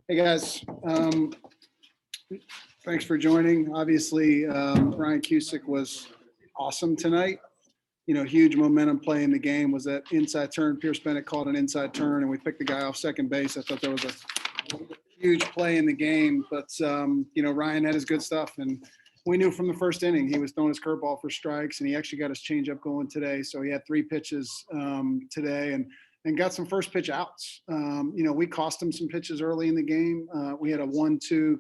Hey guys, thanks for joining. Obviously, Ryan Cusick was awesome tonight. You know, huge momentum play in the game was that inside turn. Pierce Bennett called an inside turn, and we picked the guy off second base. I thought that was a huge play in the game. But you know, Ryan had his good stuff, and we knew from the first inning he was throwing his curveball for strikes, and he actually got his changeup going today. So he had 3 pitches today, and got some first pitch outs. You know, we cost him some pitches early in the game. We had a 1-2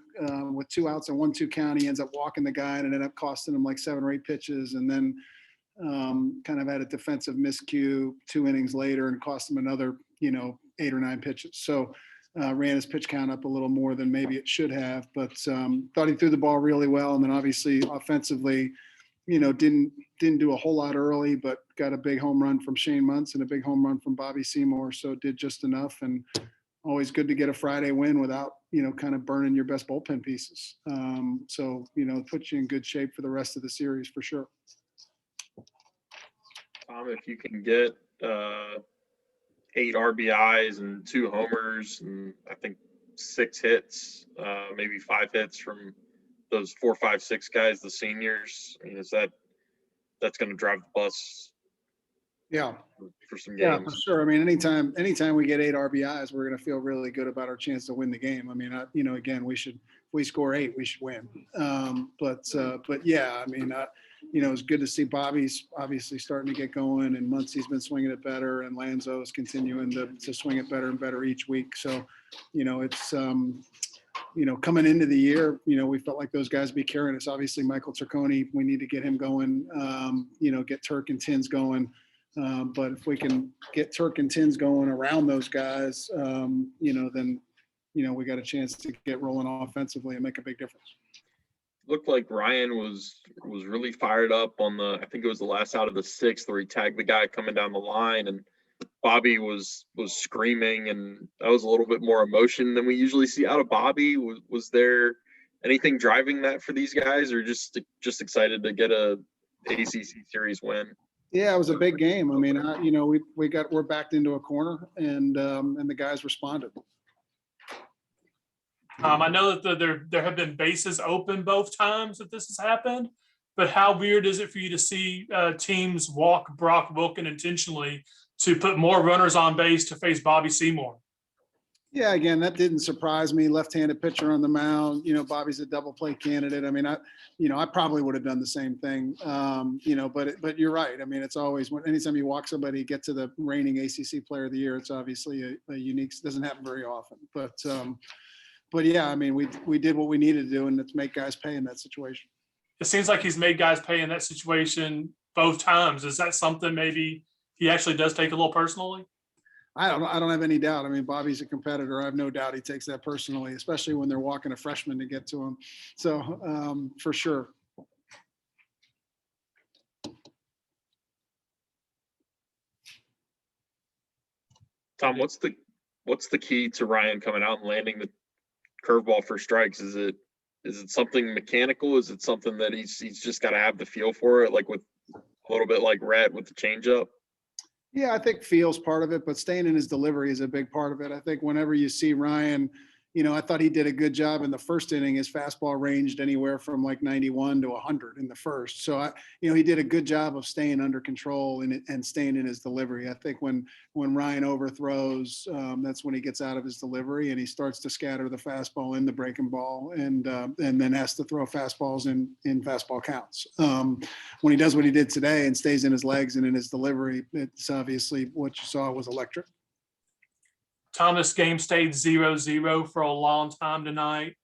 with 2 outs and 1-2 count. He ends up walking the guy and it ended up costing him like 7 or 8 pitches. And then kind of had a defensive miscue 2 innings later and cost him another, you know, 8 or 9 pitches. So ran his pitch count up a little more than maybe it should have, but thought he threw the ball really well. And then obviously offensively, you know, didn't do a whole lot early, but got a big home run from Shane Muntz and a big home run from Bobby Seymour. So did just enough, and always good to get a Friday win without, you know, kind of burning your best bullpen pieces. So, you know, puts you in good shape for the rest of the series for sure. Tom, if you can get 8 RBIs and 2 homers and I think 6 hits, maybe 5 hits from those 4, 5, 6 guys, the seniors, I mean, that's going to drive the bus? Yeah, for some games. Yeah, for sure. I mean, anytime we get 8 RBIs, we're going to feel really good about our chance to win the game. I mean, you know, again, if we score 8, we should win. But yeah, I mean, you know, it's good to see Bobby's obviously starting to get going, and Muncie's been swinging it better, and Lanzo is continuing to swing it better and better each week. So, you know, it's you know, coming into the year, you know, we felt like those guys would be carrying us. Obviously, Michael Turconi, we need to get him going. You know, get Turk and Tins going. But if we can get Turk and Tins going around those guys, you know, then, you know, we got a chance to get rolling offensively and make a big difference. Looked like Ryan was really fired up on I think it was the last out of the 6th where he tagged the guy coming down the line, and Bobby was screaming, and that was a little bit more emotion than we usually see out of Bobby. Was there anything driving that for these guys, or just excited to get a ACC series win? Yeah, it was a big game. I mean, you know, we're backed into a corner, and the guys responded. I know that there have been bases open both times that this has happened, but how weird is it for you to see teams walk Brock Wilken intentionally to put more runners on base to face Bobby Seymour? Yeah, again, that didn't surprise me. Left-handed pitcher on the mound. You know, Bobby's a double play candidate. I mean, I probably would have done the same thing. You know, but you're right. I mean, it's always anytime you walk somebody, get to the reigning ACC Player of the Year, it's obviously a unique. Doesn't happen very often. But yeah, I mean, we did what we needed to do, and it's make guys pay in that situation. It seems like he's made guys pay in that situation both times. Is that something maybe he actually does take a little personally? I don't have any doubt. I mean, Bobby's a competitor. I have no doubt he takes that personally, especially when they're walking a freshman to get to him. So for sure. Tom, what's the key to Ryan coming out and landing the curveball for strikes? Is it something mechanical? Is it something that he's just got to have the feel for it, like with a little bit like Rhett with the changeup? Yeah, I think feel's part of it, but staying in his delivery is a big part of it. I think whenever you see Ryan, you know, I thought he did a good job in the first inning. His fastball ranged anywhere from like 91 to 100 in the first. So, you know, he did a good job of staying under control and staying in his delivery. I think when Ryan overthrows, that's when he gets out of his delivery and he starts to scatter the fastball in the breaking ball and then has to throw fastballs in fastball counts. When he does what he did today and stays in his legs and in his delivery, it's obviously what you saw was electric. Thomas game stayed 0-0 for a long time tonight.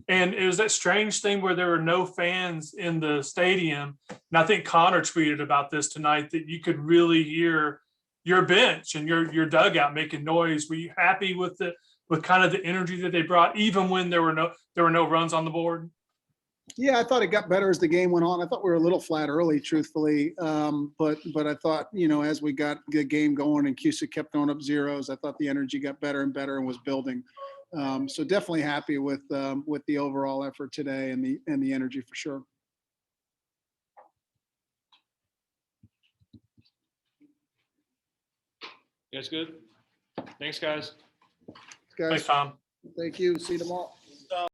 And it was that strange thing where there were no fans in the stadium. And I think Connor tweeted about this tonight, that you could really hear your bench and your dugout making noise. Were you happy with kind of the energy that they brought, even when there were no runs on the board? Yeah, I thought it got better as the game went on. I thought we were a little flat early, truthfully. But I thought, you know, as we got the game going and Cusick kept throwing up zeros, I thought the energy got better and better and was building. So definitely happy with the overall effort today and the energy for sure. You guys good? Thanks, guys. Thanks, guys. Tom. Thank you. See you tomorrow.